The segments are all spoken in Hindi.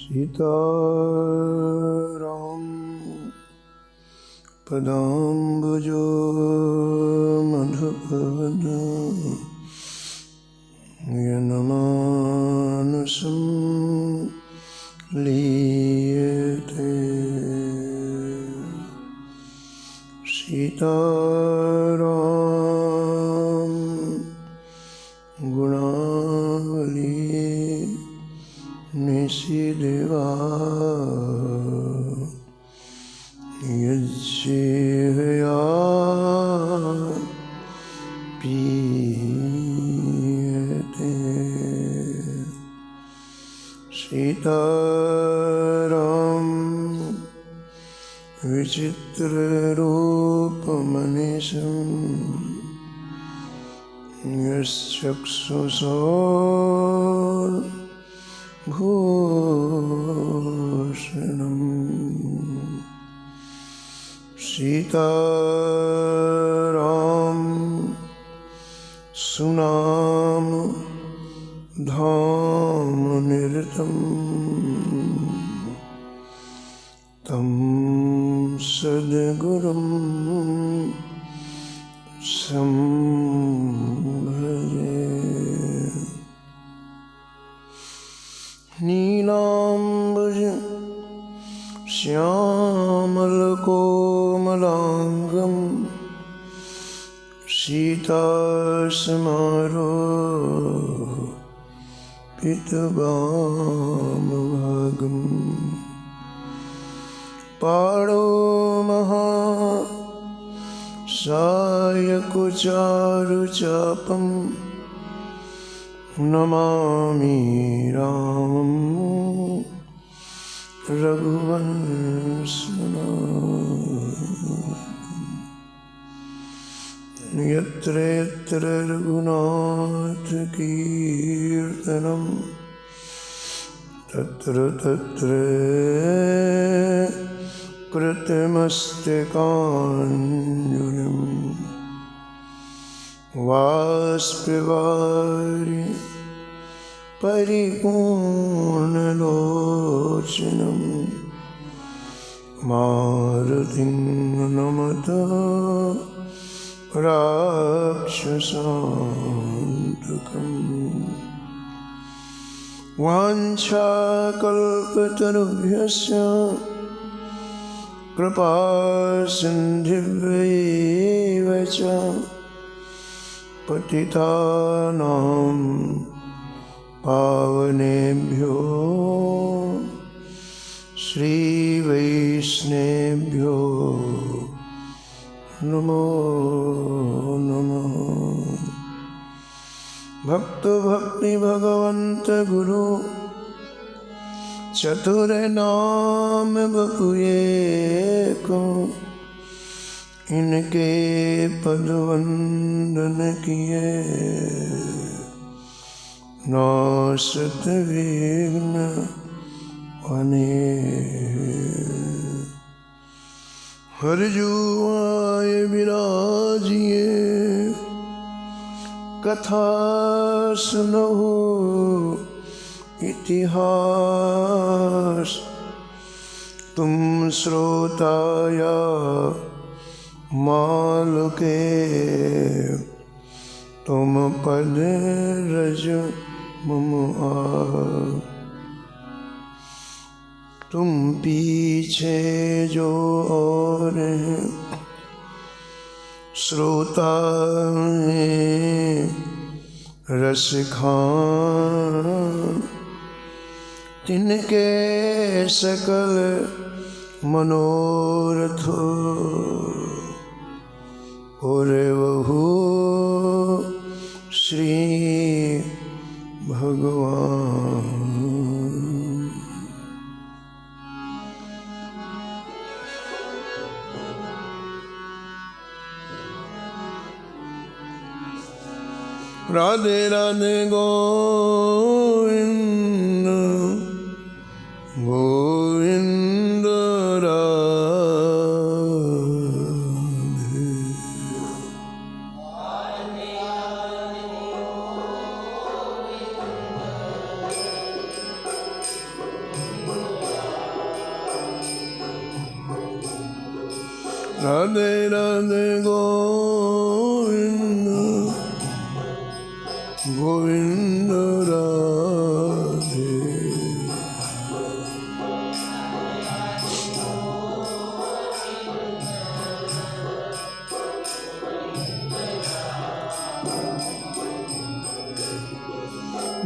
सीताराम पदाम्बुजो मधुपवद यन्मानसं लीयते। सीताराम गुणावली निशिदेवा यज्जेहया पीयते। सीताराम विचित्ररूपमनिशं यश्चक्षुषोर्भूषणम्। सीताराम सुनाम धाम निरतम तं सद्गुरुं संभजे। नीलाम्बुज श्यामलकोमलांगं सीतासमारोपितवामभागं पाणो महासायकचारुचापं नमामि रामं रघुवंशनाथं। यत्र यत्र रघुनाथकीर्तनं तत्र तत्र कृतमस्तकाञ्जलिं वाष्पवारि परिपूर्णलोचनं मारुतिं नमत राक्षसान्तकम्। वाञ्छाकल्पतरुभ्यश्च कृपासिन्धुभ्यैव च पतितानां पावनेभ्यो श्रीवैष्णवेभ्यो नमो नमः। भक्त भक्ति भगवंत गुरु चतुर नाम बपुए को इनके पद वंदन किए नासत विघ्न अनेक। हरजुआय विराजिए कथा सुनहु इतिहास तुम श्रोताया मालुके तुम पद रज मम आग। तुम पीछे जो और हैं श्रोता हैं रस खान तिनके सकल मनोरथ पूरे वहु श्री भगवान। राधे राधे गोविंद गोविंद राधे। राधे राधे गोविंद गोविंद राधे।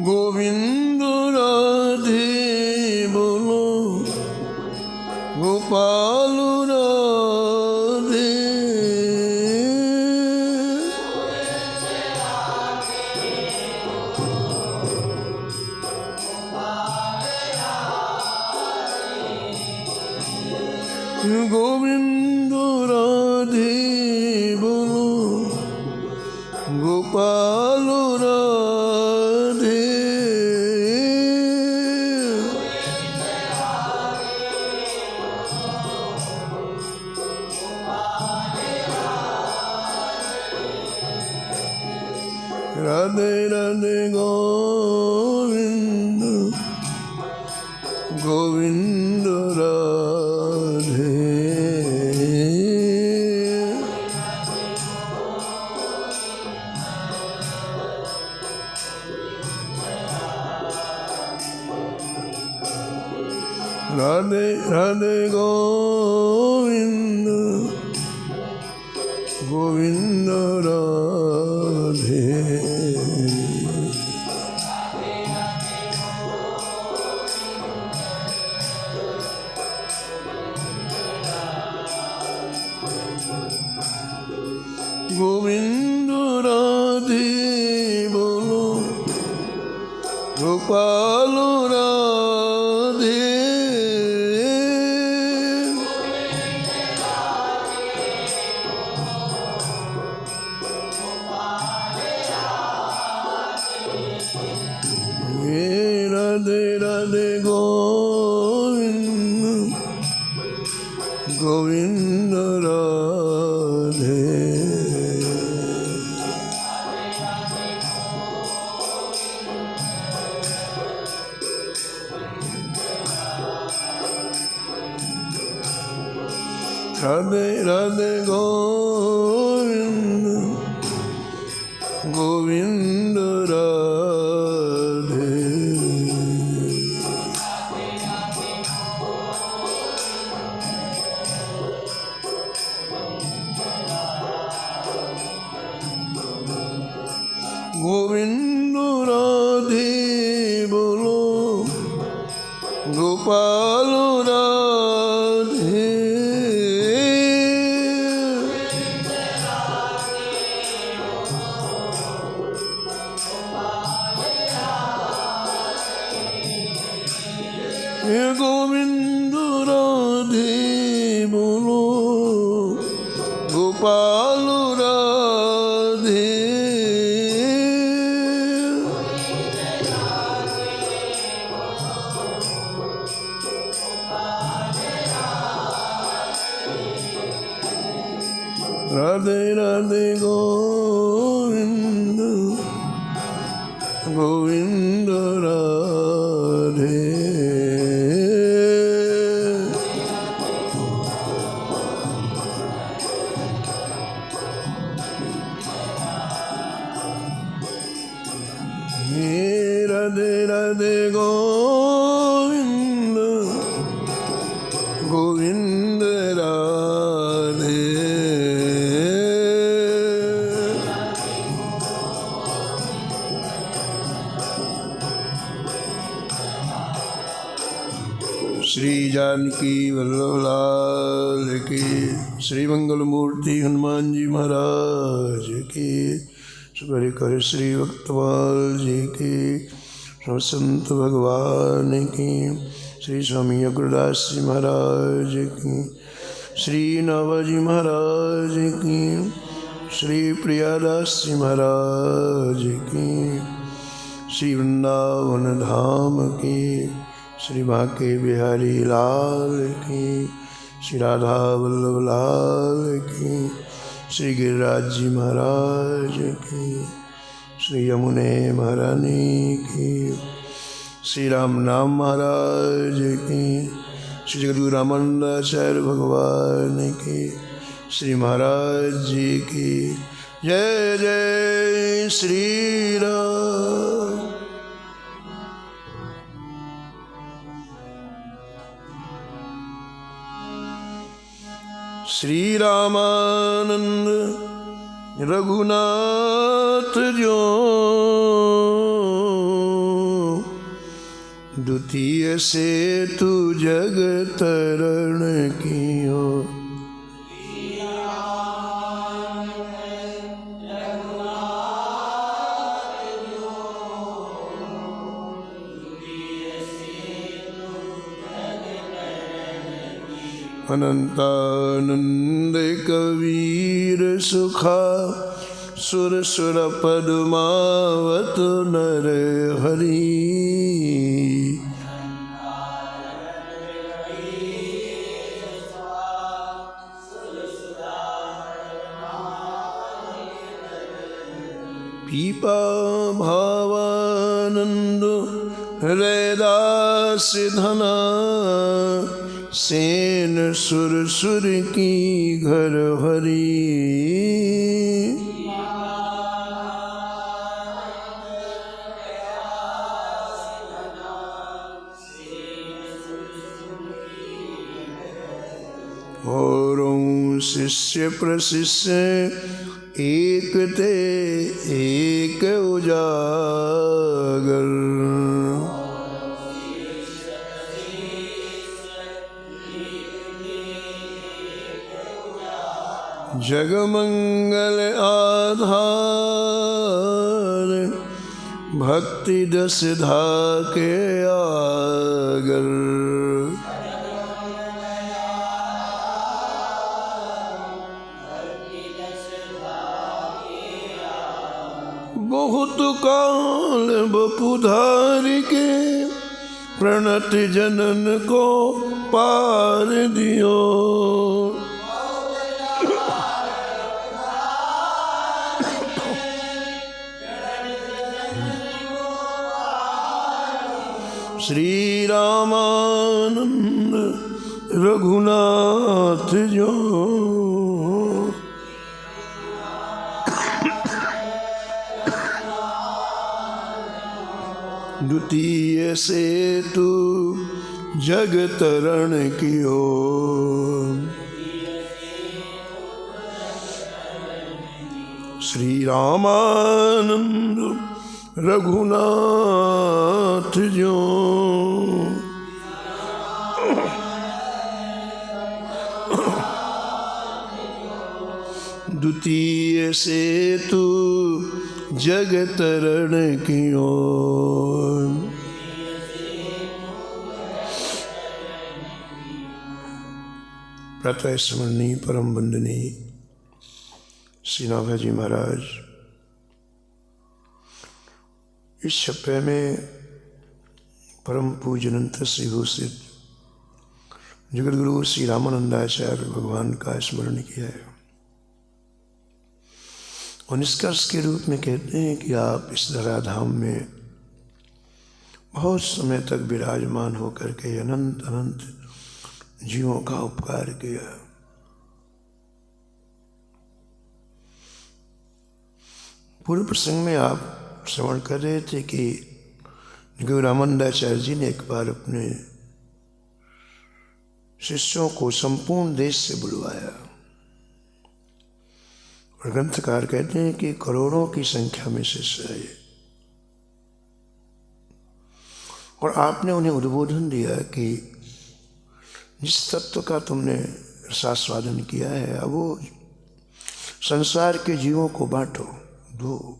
गोविंद राधे बोलो गोपाल राधे। गोविंद राधे बोलो गोपाल राधे। राधे राधे गोविंद गोविंद राधे। राधे राधे गोविंद गोविंद राधे। गोविंद राधे बोलो गोपाल राधे। राधे राधे गोविंद गोविंद राधे। राधे राधे गोविंद गोविंद राधे। गोविंद राधे बोलो गोपाल राधे। गोविंद राधे बोलो गोपाल राधे। राधे राधे गोविंद गोविंद राधे। राधे राधे गोविंद गोविंद राधे। श्री जानकी वल्लभ लाल की। श्री मंगल मूर्ति हनुमान जी महाराज की। सुबह कर श्री भक्तपाल जी की। संत भगवान की। श्री स्वामी अग्रदास जी महाराज की। श्री नाभाजी महाराज की। श्री प्रियादास जी महाराज की। श्री वृंदावन धाम की। श्री बांके बिहारी लाल की। श्री राधा वल्लभ लाल की। श्री गिरिराज जी महाराज की। श्री यमुने महारानी की। श्री राम नाम महाराज की। श्री जगद्गुरु रामानंदाचार्य भगवान की। श्री महाराज जी की जय। जय श्री राम। श्री रामानंद रघुनाथ जो द्वितीय से तू जग तरण कियो। अनंतानंद कबीर सुखा सुर सुर पद्मावत नर हरि। पीपा भावानंद रैदास धना सेन सुर सुर की घर हरी। औरों शिष्य प्रशिष्य एक ते एक उजागर। जगमंगल आधार भक्ति दस धा के आगर। बहुत काल बपुधार के प्रणत जनन को पार दियो। श्री रामानंद रघुनाथ जो द्वितीय से तू जग तरण कियो। श्री रामानंद रघुनाथ जो द्वितीय से तू जग तरण कियो। प्रातः स्मरणीय परम वंदनीय श्री नाभाजी महाराज इस छप्पे में परम पूजनंत श्री भूषित जगतगुरु श्री रामानंदाचार्य भगवान का स्मरण किया है और निष्कर्ष के रूप में कहते हैं कि आप इस धराधाम में बहुत समय तक विराजमान होकर के अनंत अनंत जीवों का उपकार किया। पूर्व प्रसंग में आप श्रवण कर रहे थे कि गुरु रामानंदाचार्य जी ने एक बार अपने शिष्यों को संपूर्ण देश से बुलवाया और ग्रंथकार कहते हैं कि करोड़ों की संख्या में शिष्य है और आपने उन्हें उद्बोधन दिया कि जिस तत्व का तुमने रसास्वादन किया है अब वो संसार के जीवों को बांटो दो।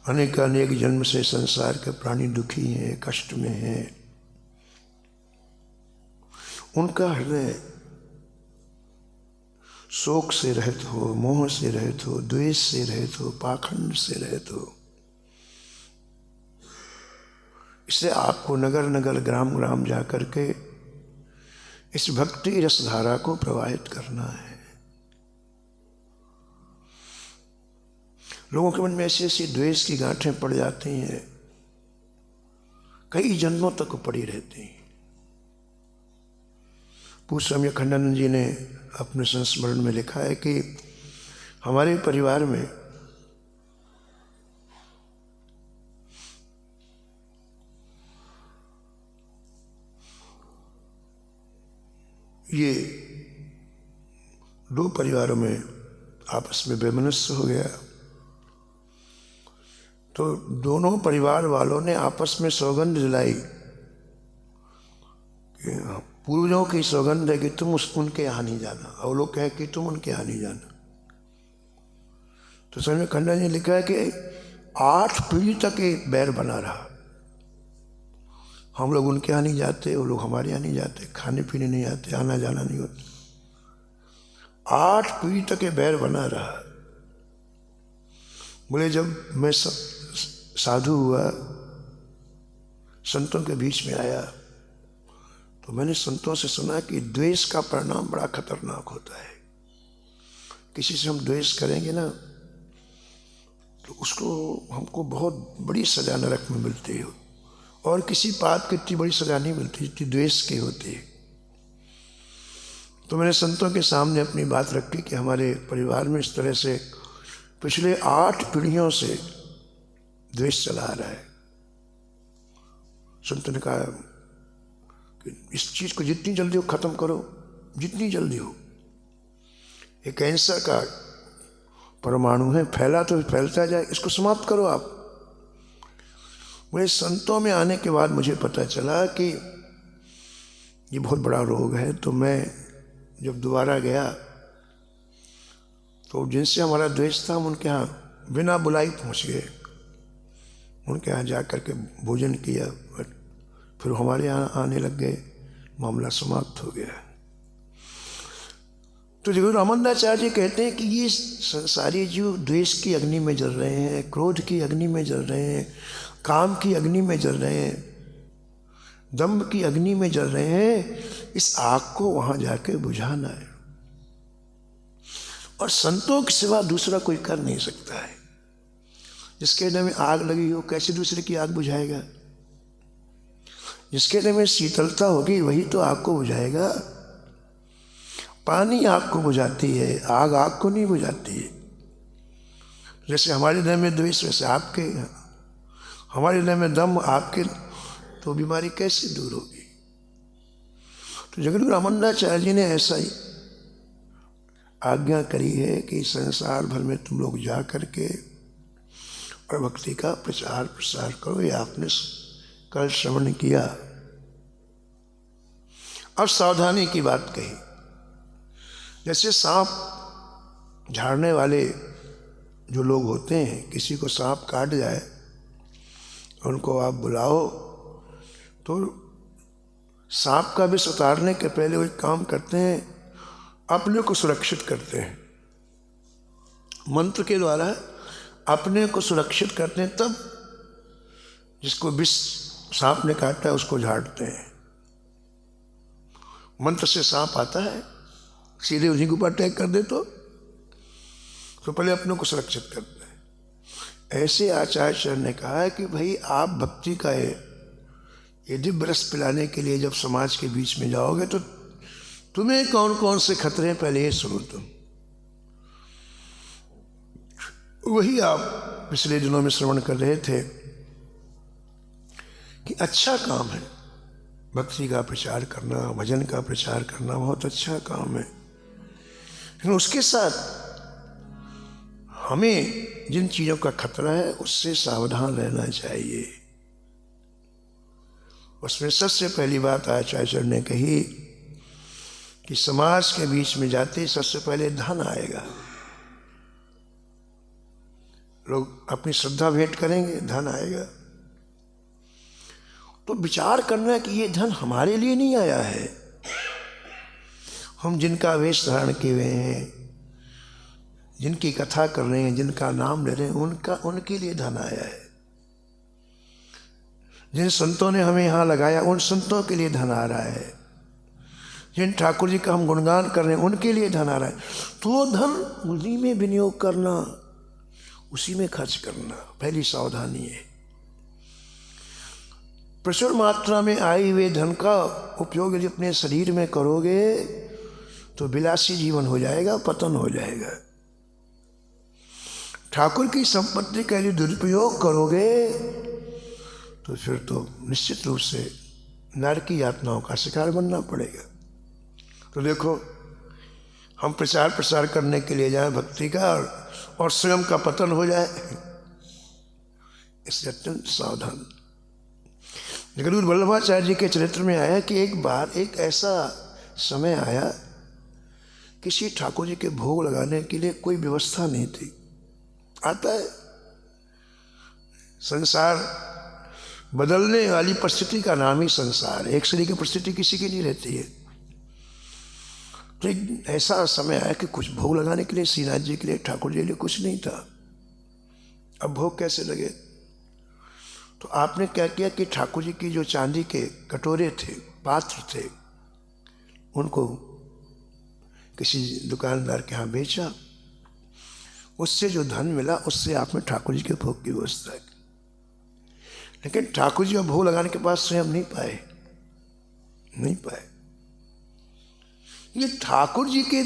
अनेक अनेक जन्म से संसार के प्राणी दुखी हैं, कष्ट में हैं। उनका हृदय शोक से रहित हो, मोह से रहित हो, द्वेष से रहित हो, पाखंड से रहित हो। इसलिए आपको नगर नगर ग्राम ग्राम जा कर के इस भक्ति रसधारा को प्रवाहित करना है। लोगों के मन में ऐसी ऐसी द्वेष की गांठें पड़ जाती हैं, कई जन्मों तक पड़ी रहती हैं। पूज्य स्वामी अखंडानंद जी ने अपने संस्मरण में लिखा है कि हमारे परिवार में ये 2 परिवारों में आपस में वैमनस्य हो गया, तो दोनों परिवार वालों ने आपस में सौगंध दिलाई कि पूर्वजों की सौगंध है कि तुम उनके यहाँ नहीं जाना, और लोग कहे कि तुम उनके यहाँ नहीं जाना। तो स्वामी अखंडानंद जी ने लिखा है कि 8 पीढ़ी तक ये बैर बना रहा। हम लोग उनके यहाँ नहीं जाते, वो लोग हमारे यहाँ नहीं जाते, खाने पीने नहीं आते, आना जाना नहीं होता। 8 पीढ़ी तक ये बैर बना रहा। बोले जब मैं साधु हुआ, संतों के बीच में आया, तो मैंने संतों से सुना कि द्वेष का परिणाम बड़ा खतरनाक होता है। किसी से हम द्वेष करेंगे ना, तो उसको हमको बहुत बड़ी सजा नरक में मिलती है, और किसी पाप की इतनी बड़ी सजा नहीं मिलती जितनी द्वेष की होती है। तो मैंने संतों के सामने अपनी बात रखी कि हमारे परिवार में इस तरह से पिछले 8 पीढ़ियों से द्वेष चला आ रहा है। संतों ने कहा कि इस चीज़ को जितनी जल्दी हो ख़त्म करो, जितनी जल्दी हो। ये कैंसर का परमाणु है, फैला तो फैलता जाए, इसको समाप्त करो आप। मुझे संतों में आने के बाद मुझे पता चला कि ये बहुत बड़ा रोग है। तो मैं जब दोबारा गया, तो जिनसे हमारा द्वेष था हम उनके यहाँ बिना बुलाई पहुँच गए, उनके यहाँ जा कर के भोजन किया, फिर हमारे यहाँ आने लग गए, मामला समाप्त हो गया। तो गुरु रामानंदाचार्य जी कहते हैं कि ये सारे जीव द्वेष की अग्नि में जल रहे हैं, क्रोध की अग्नि में जल रहे हैं, काम की अग्नि में जल रहे हैं, दम्भ की अग्नि में जल रहे हैं। इस आग को वहां जाके बुझाना है, और संतों के सिवा दूसरा कोई कर नहीं सकता है। जिसके हृदय में आग लगी हो, कैसे दूसरे की आग बुझाएगा? जिसके हृदय में शीतलता होगी वही तो आग को बुझाएगा। पानी आग को बुझाती है, आग आग को नहीं बुझाती है। जैसे हमारे हृदय में द्वेष, वैसे आपके, हमारे हृदय में दम, आपके, तो बीमारी कैसे दूर होगी? तो जगतगुरु रामानंदाचार्य जी ने ऐसा ही आज्ञा करी है कि संसार भर में तुम लोग जा करके और भक्ति का प्रचार प्रसार करो। ये आपने कल श्रवण किया। अब सावधानी की बात कही। जैसे सांप झाड़ने वाले जो लोग होते हैं, किसी को सांप काट जाए, उनको आप बुलाओ तो सांप का विष उतारने के पहले वो एक काम करते हैं, अपने को सुरक्षित करते हैं, मंत्र के द्वारा अपने को सुरक्षित करते हैं। तब जिसको विष सांप ने काटा है उसको झाड़ते हैं। मंत्र से सांप आता है, सीधे उसी के ऊपर अटैक कर दे तो पहले अपने को सुरक्षित करते हैं। ऐसे आचार्य चरण ने कहा है कि भाई आप भक्ति का ये दिव्य रस पिलाने के लिए जब समाज के बीच में जाओगे तो तुम्हें कौन कौन से खतरे हैं पहले ये सुनो। तुम वही आप पिछले दिनों में श्रवण कर रहे थे कि अच्छा काम है भक्ति का प्रचार करना, भजन का प्रचार करना, बहुत अच्छा काम है। लेकिन उसके साथ हमें जिन चीज़ों का खतरा है उससे सावधान रहना चाहिए। उसमें सबसे पहली बात आचार्य ने कही कि समाज के बीच में जाते सबसे पहले धन आएगा। लोग अपनी श्रद्धा भेंट करेंगे, धन आएगा। तो विचार करना कि ये धन हमारे लिए नहीं आया है। हम जिनका वेश धारण किए हुए हैं, जिनकी कथा कर रहे हैं, जिनका नाम ले रहे हैं, उनके लिए धन आया है। जिन संतों ने हमें यहाँ लगाया उन संतों के लिए धन आ रहा है। जिन ठाकुर जी का हम गुणगान कर रहे हैं उनके लिए धन आ रहा है। तो धन उसी में विनियोग करना, उसी में खर्च करना पहली सावधानी है। प्रचुर मात्रा में आए हुए धन का उपयोग यदि अपने शरीर में करोगे तो विलासी जीवन हो जाएगा, पतन हो जाएगा। ठाकुर की संपत्ति का यदि दुरुपयोग करोगे तो फिर तो निश्चित रूप से नरकी यातनाओं का शिकार बनना पड़ेगा। तो देखो, हम प्रचार प्रसार करने के लिए जाए भक्ति का और स्वयं का पतन हो जाए, इससे अत्यंत सावधान। गुरु वल्लभाचार्य जी के चरित्र में आया कि एक बार एक ऐसा समय आया, किसी ठाकुर जी के भोग लगाने के लिए कोई व्यवस्था नहीं थी। आता है संसार बदलने वाली परिस्थिति का नाम ही संसार है। एक शरीर की परिस्थिति किसी की नहीं रहती है। तो एक ऐसा समय आया कि कुछ भोग लगाने के लिए श्रीनाथ जी के लिए, ठाकुर जी के लिए कुछ नहीं था। अब भोग कैसे लगे? तो आपने क्या किया कि ठाकुर जी की जो चांदी के कटोरे थे, पात्र थे, उनको किसी दुकानदार के यहाँ बेचा। उससे जो धन मिला उससे आपने ठाकुर जी के भोग की व्यवस्था की। लेकिन ठाकुर जी का भोग लगाने के बाद स्वयं नहीं पाए। ये ठाकुर जी के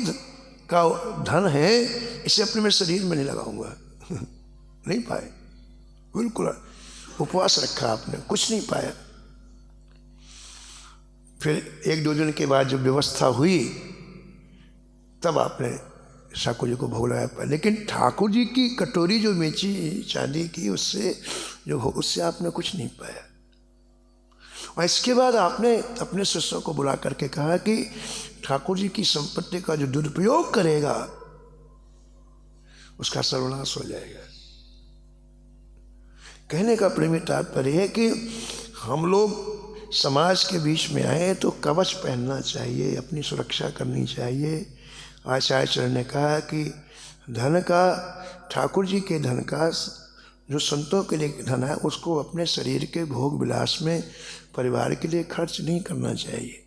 का धन है, इसे अपने में शरीर में नहीं लगाऊंगा। नहीं पाए, बिल्कुल उपवास रखा आपने, कुछ नहीं पाया। फिर एक दो दिन के बाद जब व्यवस्था हुई तब आपने ठाकुर जी को भोग लगाया पाया। लेकिन ठाकुर जी की कटोरी जो बेची चांदी की, उससे आपने कुछ नहीं पाया। और इसके बाद आपने अपने शिष्यों को बुला करके कहा कि ठाकुर जी की संपत्ति का जो दुरुपयोग करेगा उसका सर्वनाश हो जाएगा। कहने का प्रेमी तात्पर्य है कि हम लोग समाज के बीच में आए तो कवच पहनना चाहिए, अपनी सुरक्षा करनी चाहिए। आचार्य चरण ने कहा कि धन का, ठाकुर जी के धन का, जो संतों के लिए धन है, उसको अपने शरीर के भोग विलास में परिवार के लिए खर्च नहीं करना चाहिए,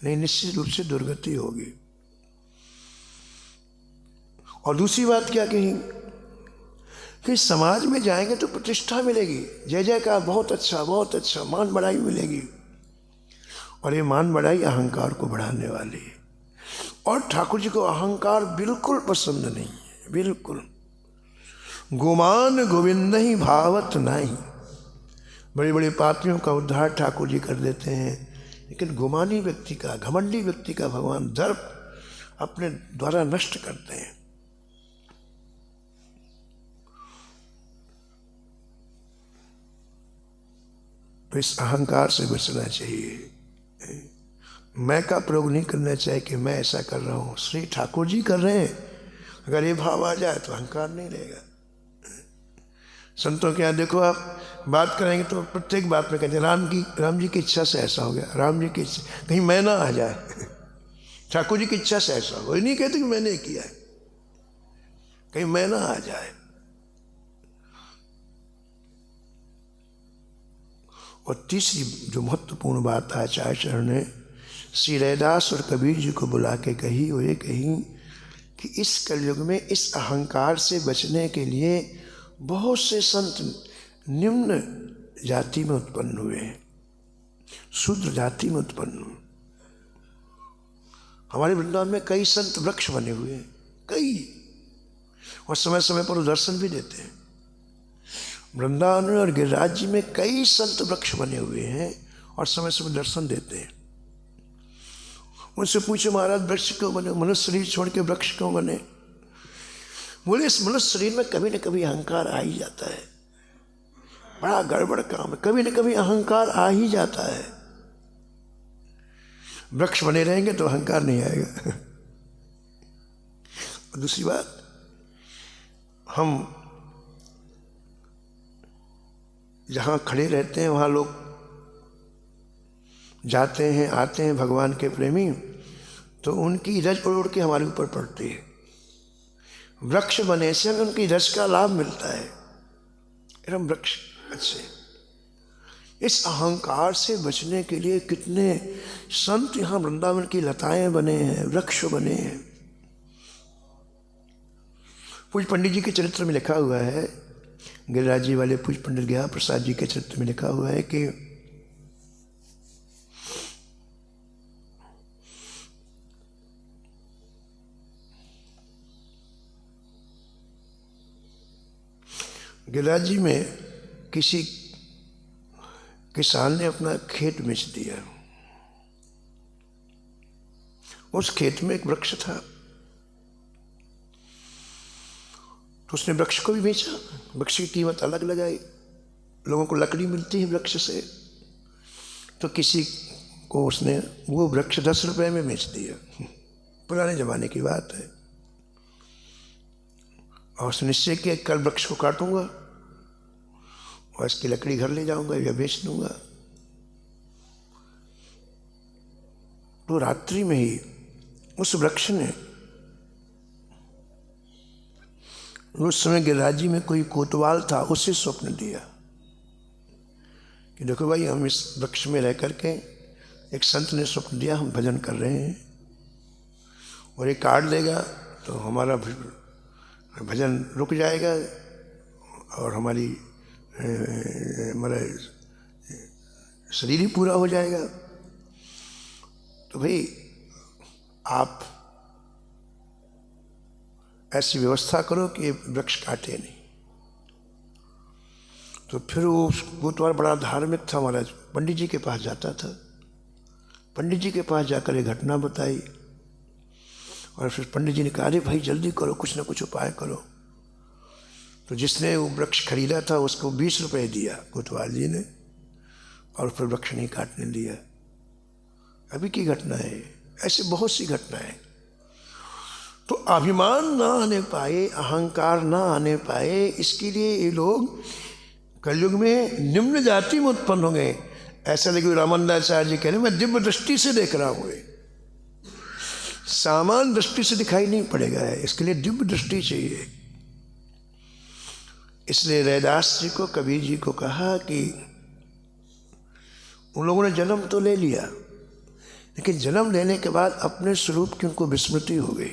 नहीं निश्चित रूप से दुर्गति होगी। और दूसरी बात क्या कही कि समाज में जाएंगे तो प्रतिष्ठा मिलेगी, जय जयकार, बहुत अच्छा, मान बढ़ाई मिलेगी। और ये मान बढ़ाई अहंकार को बढ़ाने वाली है। और ठाकुर जी को अहंकार बिल्कुल पसंद नहीं है, बिल्कुल। गुमान गोविंद ही भावत नहीं। बड़े बड़े पापियों का उद्धार ठाकुर जी कर देते हैं, लेकिन गुमानी व्यक्ति का, घमंडी व्यक्ति का भगवान दर्प अपने द्वारा नष्ट करते हैं। तो इस अहंकार से बचना चाहिए। मैं का प्रयोग नहीं करना चाहिए कि मैं ऐसा कर रहा हूँ, श्री ठाकुर जी कर रहे हैं। अगर ये भाव आ जाए तो अहंकार नहीं रहेगा। संतों के यहाँ देखो, आप बात करेंगे तो प्रत्येक बात में कहते हैं राम जी की इच्छा से ऐसा हो गया, राम जी की इच्छा, कहीं मैं ना आ जाए। ठाकुर जी की इच्छा से ऐसा हो, ये नहीं कहते कि मैंने किया है, कहीं मैं ना आ जाए। और तीसरी जो महत्वपूर्ण बात आचार्य चरण ने श्री रैदास और कबीर जी को बुला के कही, वो ये कही कि इस कलयुग में इस अहंकार से बचने के लिए बहुत से संत निम्न जाति में उत्पन्न हुए हैं, शूद्र जाति में उत्पन्न हुए। हमारे वृंदावन में कई संत वृक्ष बने हुए हैं, कई, और समय समय पर दर्शन भी देते हैं। वृंदावन और गिरिराज जी में कई संत वृक्ष बने हुए हैं और समय समय दर्शन देते हैं। उनसे पूछे, महाराज वृक्ष क्यों बने, मनुष्य शरीर छोड़ के वृक्ष क्यों बने? बोले, इस मनुष्य शरीर में कभी न कभी अहंकार आ ही जाता है, बड़ा गड़बड़ काम है, कभी न कभी अहंकार आ ही जाता है। वृक्ष बने रहेंगे तो अहंकार नहीं आएगा। और दूसरी बात, हम जहाँ खड़े रहते हैं वहाँ लोग जाते हैं आते हैं भगवान के प्रेमी, तो उनकी रज उड़ के हमारे ऊपर पड़ती है। वृक्ष बने से हमें उनकी रज का लाभ मिलता है, हम वृक्ष अच्छे। इस अहंकार से बचने के लिए कितने संत यहाँ वृंदावन की लताएं बने हैं, वृक्ष बने हैं। पूज्य पंडित जी के चरित्र में लिखा हुआ है, गिरिराज जी वाले पूज्य पंडित गया प्रसाद जी के चरित्र में लिखा हुआ है कि गिरिराज जी में किसी किसान ने अपना खेत बेच दिया। उस खेत में एक वृक्ष था, तो उसने वृक्ष को भी बेचा। वृक्ष की कीमत अलग लगाई, लोगों को लकड़ी मिलती है वृक्ष से, तो किसी को उसने वो वृक्ष 10 रुपए में बेच दिया। पुराने जमाने की बात है। और उसने निश्चय किया कल वृक्ष को काटूंगा और इसकी लकड़ी घर ले जाऊंगा या बेच दूंगा। तो रात्रि में ही उस वृक्ष ने, उस समय गिरिराज जी में कोई कोतवाल था, उसे स्वप्न दिया कि देखो भाई, हम इस वृक्ष में रह करके, एक संत ने स्वप्न दिया हम भजन कर रहे हैं और ये काट देगा तो हमारा भजन रुक जाएगा और हमारा शरीर ही पूरा हो जाएगा। तो भाई आप ऐसी व्यवस्था करो कि वृक्ष काटे नहीं। तो फिर वो कोतवाल बड़ा धार्मिक था महाराज, पंडित जी के पास जाता था। पंडित जी के पास जाकर ये घटना बताई और फिर पंडित जी ने कहा अरे भाई जल्दी करो, कुछ ना कुछ उपाय करो। तो जिसने वो वृक्ष खरीदा था उसको 20 रुपए दिया कोतवाल जी ने, और फिर वृक्ष नहीं काटने दिया। अभी की घटना है, ऐसे बहुत सी घटनाएं। तो अभिमान ना आने पाए, अहंकार ना आने पाए, इसके लिए ये लोग कलयुग में निम्न जाति में उत्पन्न होंगे। ऐसा लगे रामानंदाचार्य जी कह रहे मैं दिव्य दृष्टि से देख रहा हूँ, सामान्य दृष्टि से दिखाई नहीं पड़ेगा, इसके लिए दिव्य दृष्टि चाहिए। इसलिए रैदास जी को, कबीर जी को कहा कि उन लोगों ने जन्म तो ले लिया, लेकिन जन्म लेने के बाद अपने स्वरूप की उनको विस्मृति हो गई।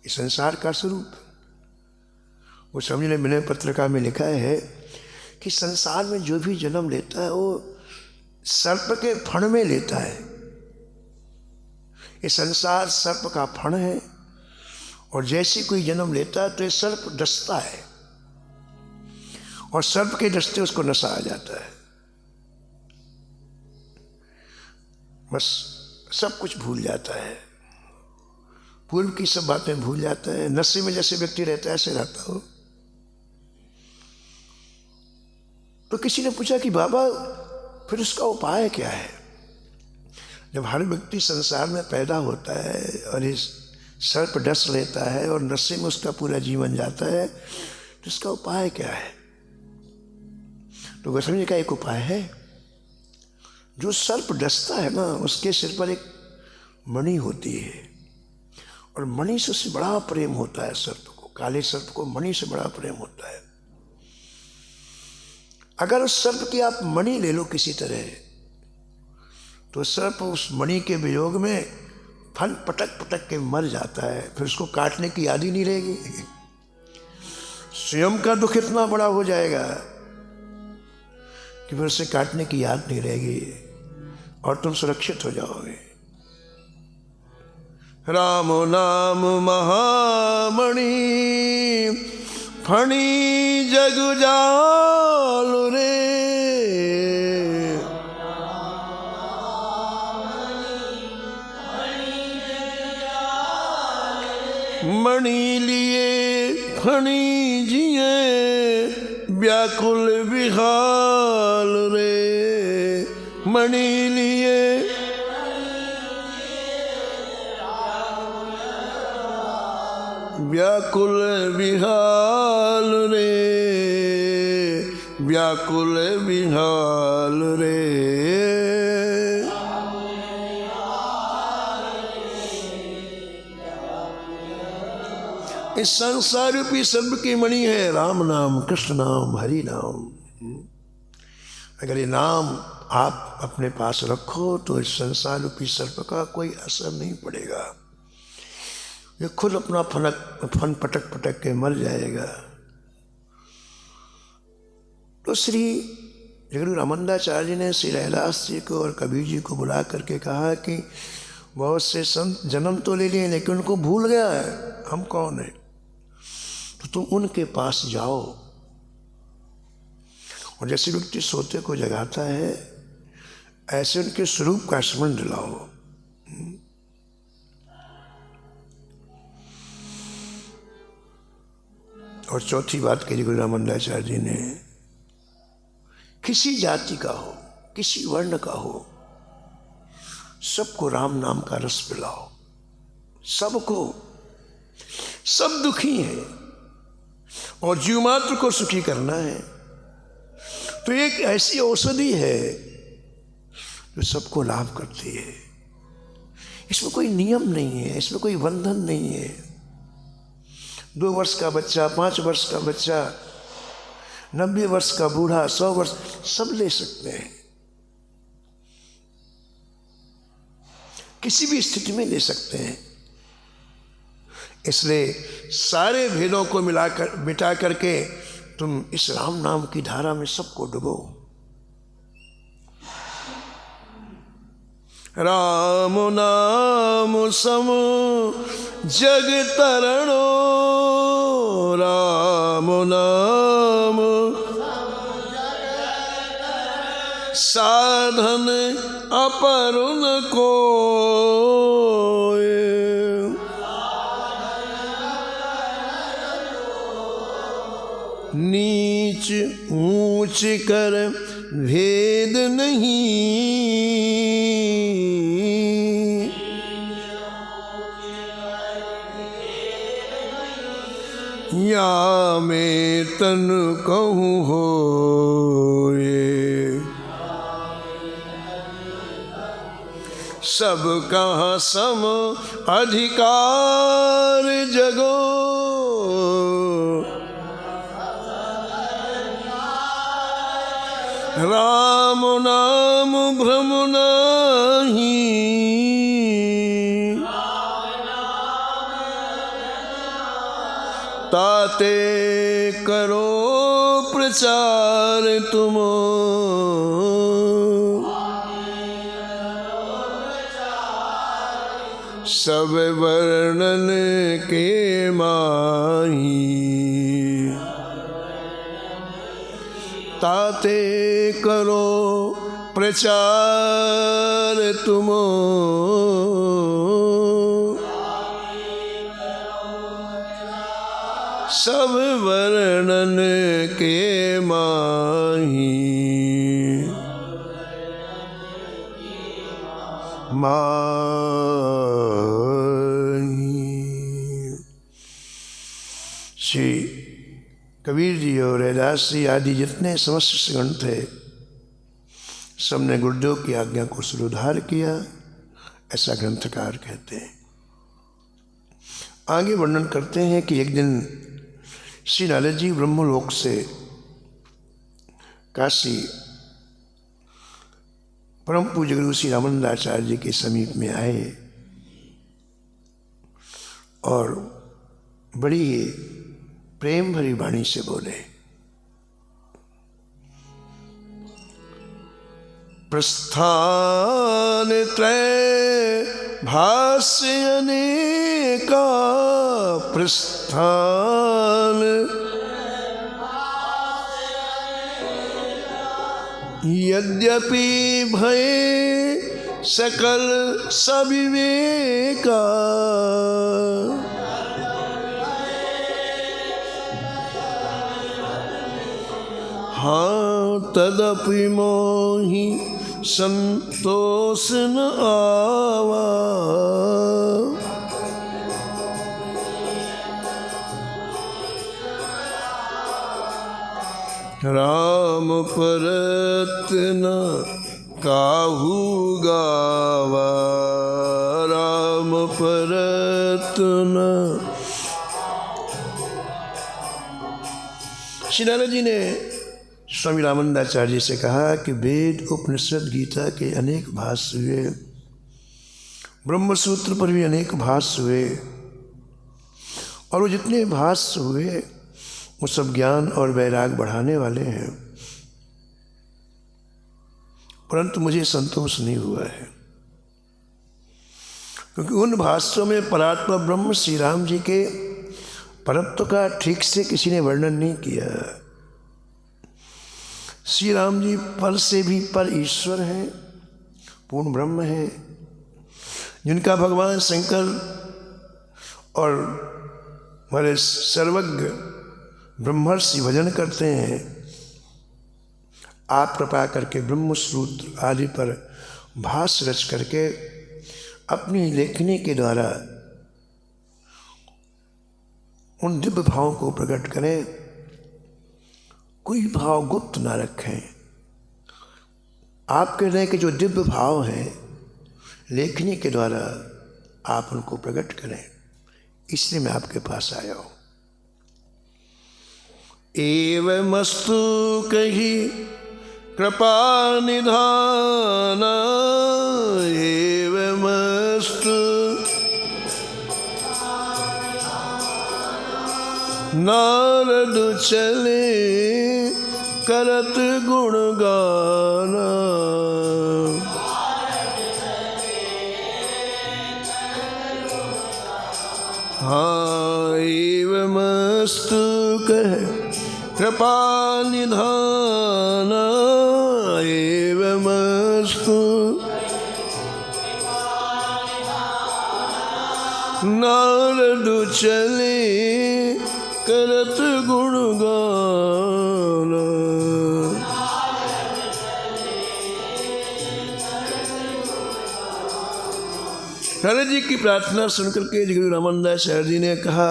इस संसार का स्वरूप वो स्वामी ने विनय पत्रिका में लिखा है कि संसार में जो भी जन्म लेता है वो सर्प के फण में लेता है। ये संसार सर्प का फण है और जैसे कोई जन्म लेता है तो ये सर्प डसता है और सर्प के डसते उसको नशा आ जाता है, बस सब कुछ भूल जाता है, पूर्व की सब बातें भूल जाता है। नशे में जैसे व्यक्ति रहता है ऐसे रहता हो। तो किसी ने पूछा कि बाबा फिर उसका उपाय क्या है? जब हर व्यक्ति संसार में पैदा होता है और इस सर्प डस लेता है और नशे में उसका पूरा जीवन जाता है, तो इसका उपाय क्या है? तो गोस्वामी जी का एक उपाय है, जो सर्प डसता है ना उसके सिर पर एक मणि होती है और मणि से उससे बड़ा प्रेम होता है सर्प को, काले सर्प को मणि से बड़ा प्रेम होता है। अगर उस सर्प की आप मणि ले लो किसी तरह, तो सर्प उस मणि के वियोग में फन पटक पटक के मर जाता है, फिर उसको काटने की याद ही नहीं रहेगी। स्वयं का दुख इतना बड़ा हो जाएगा कि फिर उसे काटने की याद नहीं रहेगी और तुम सुरक्षित हो जाओगे। राम नाम महामणि फणी जग जाल रे, मणि लिए फणी जिए व्याकुल विहाल रे, मणि लिए व्याकुल विहाल रे, व्याकुल विहाल रे। इस संसार रूपी सर्प की मणि है राम नाम, कृष्ण नाम, हरि नाम। अगर ये नाम आप अपने पास रखो तो इस संसार रूपी सर्प का कोई असर नहीं पड़ेगा, ये खुद अपना फन पटक पटक के मर जाएगा। तो श्री जगद्गुरु रामानंदाचार्य ने श्री रैदास जी को और कबीर जी को बुला करके कहा कि बहुत से संत जन्म तो ले लिए लेकिन उनको भूल गया है हम कौन है, तो तुम उनके पास जाओ और जैसे व्यक्ति सोते को जगाता है ऐसे उनके स्वरूप का स्मरण दिलाओ। और चौथी बात कही गुरु रामानंदाचार्य जी ने, किसी जाति का हो, किसी वर्ण का हो, सबको राम नाम का रस पिलाओ। सबको, सब दुखी हैं और जीव मात्र को सुखी करना है। तो एक ऐसी औषधि है जो सबको लाभ करती है। इसमें कोई नियम नहीं है, इसमें कोई बंधन नहीं है। 2 वर्ष का बच्चा, 5 वर्ष का बच्चा, 90 वर्ष का बूढ़ा, 100 वर्ष, सब ले सकते हैं। किसी भी स्थिति में ले सकते हैं। इसलिए सारे भेदों को मिटा करके तुम इस राम नाम की धारा में सबको डुबो। राम नाम सम जग तरणो, राम नाम साधन अपरुन को, नीच ऊंच कर भेद नहीं, या मैं तन कहूँ होए, सब कहाँ सम अधिकार जगो, राम नाम भ्रम नहीं, ताते करो प्रचार तुम, सब वर्णन के माही, ताते करो प्रचार तुम, सब वर्णन के माही, श्री कबीर जी और रैदास जी आदि जितने समस्त सगण थे, सबने गुरुदेव की आज्ञा को सुधार किया, ऐसा ग्रंथकार कहते हैं। आगे वर्णन करते हैं कि एक दिन श्री नारद जी ब्रह्मलोक से काशी परम पूज्य गुरु श्री रामानंदाचार्य जी के समीप में आए और बड़ी प्रेम भरी वाणी से बोले, प्रस्थान त्रय भाष्य अनेका, प्रस्थान यद्यपि भय सकल सविवेका, हाँ तदपि मोहि संतोष न आवा, राम परत न काहू गावा, राम परत न। श्री नारद जी ने स्वामी रामानंदाचार्य जी से कहा कि वेद, उपनिषद, गीता के अनेक भाष्य हुए, ब्रह्मसूत्र पर भी अनेक भाष्य हुए, और वो जितने भाष्य हुए वो सब ज्ञान और वैराग बढ़ाने वाले हैं, परंतु मुझे संतोष नहीं हुआ है, क्योंकि उन भाष्यों में परात्मा ब्रह्म श्री राम जी के परत्व का ठीक से किसी ने वर्णन नहीं किया। श्री राम जी पर से भी पर ईश्वर हैं, पूर्ण ब्रह्म हैं, जिनका भगवान शंकर और हमारे सर्वज्ञ ब्रह्मर्षि भजन करते हैं। आप कृपा करके ब्रह्मसूत्र आदि पर भाष्य रच करके अपनी लेखनी के द्वारा उन दिव्य भावों को प्रकट करें, कोई भाव गुप्त ना रखें। आप कह रहे हैं कि जो दिव्य भाव हैं लेखनी के द्वारा आप उनको प्रकट करें, इसलिए मैं आपके पास आया हूँ। एवमस्तु कही कृपा निधान, एवमस्तु नारद चले करत गुणगान, हाँ एवमस्तु कह कृपा निधान, एवमस्तु नारद चले करत गुणगान। नारद जी की प्रार्थना सुनकर के गुरु रामदास आचार्य जी ने कहा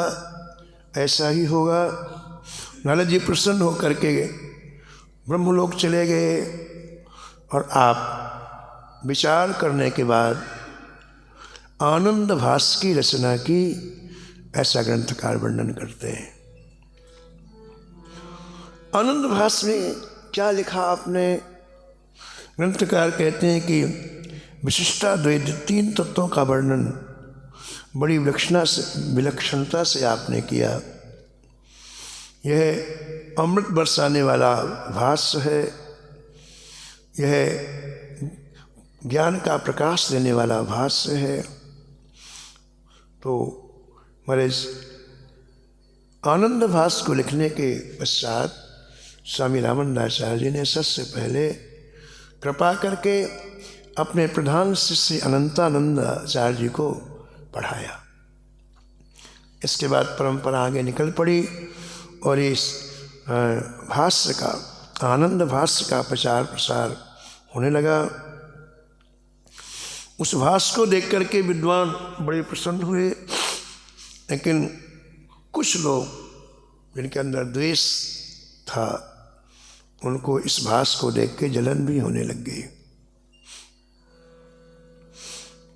ऐसा ही होगा। नारद जी प्रसन्न होकर के ब्रह्मलोक चले गए और आप विचार करने के बाद आनंद भास की रचना की, ऐसा ग्रंथकार वर्णन करते हैं। आनंद भास में क्या लिखा आपने? ग्रंथकार कहते हैं कि विशिष्टाद्वैत तीन तत्वों का वर्णन बड़ी विलक्षणता से आपने किया। यह अमृत बरसाने वाला भाष्य है, यह ज्ञान का प्रकाश देने वाला भाष्य है। तो हमारे आनंद भाष्य को लिखने के पश्चात स्वामी रामानंदाचार्य जी ने सबसे पहले कृपा करके अपने प्रधान शिष्य अनंतानंद आचार्य जी को पढ़ाया। इसके बाद परंपरा आगे निकल पड़ी और इस भाष्य का, आनंद भाष्य का प्रचार प्रसार होने लगा। उस भाष्य को देख करके विद्वान बड़े प्रसन्न हुए, लेकिन कुछ लोग जिनके अंदर द्वेष था उनको इस भाष्य को देख के जलन भी होने लग गई।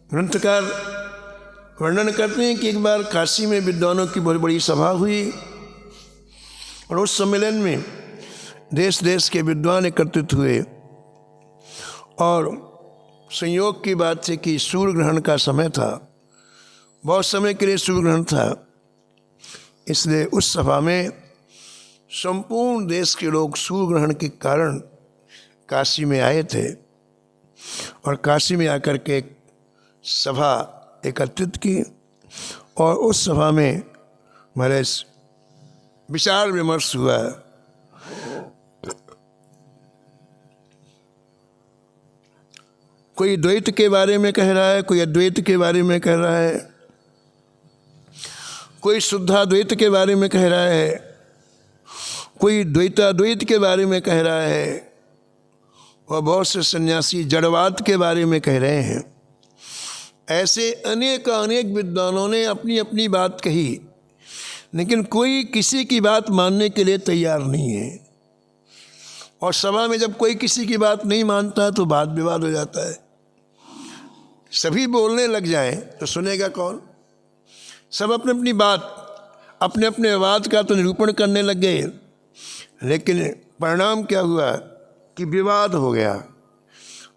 ग्रंथकार वर्णन करते हैं कि एक बार काशी में विद्वानों की बहुत बड़ी सभा हुई और उस सम्मेलन में देश देश के विद्वान एकत्रित हुए और संयोग की बात है कि सूर्य ग्रहण का समय था, बहुत समय के लिए सूर्य ग्रहण था। इसलिए उस सभा में संपूर्ण देश के लोग सूर्य ग्रहण के कारण काशी में आए थे और काशी में आकर के सभा एकत्रित की और उस सभा में हमारे विचार विमर्श हुआ। कोई द्वैत के बारे में कह रहा है, कोई अद्वैत के बारे में कह रहा है, कोई शुद्धाद्वैत के बारे में कह रहा है, कोई द्वैताद्वैत के बारे में कह रहा है और बहुत से सन्यासी जड़वाद के बारे में कह रहे हैं। ऐसे अनेक विद्वानों ने अपनी अपनी बात कही, लेकिन कोई किसी की बात मानने के लिए तैयार नहीं है। और सभा में जब कोई किसी की बात नहीं मानता तो वाद विवाद हो जाता है। सभी बोलने लग जाएं तो सुनेगा कौन? सब अपनी अपनी बात, अपने अपने वाद का तो निरूपण करने लग गए, लेकिन परिणाम क्या हुआ कि विवाद हो गया।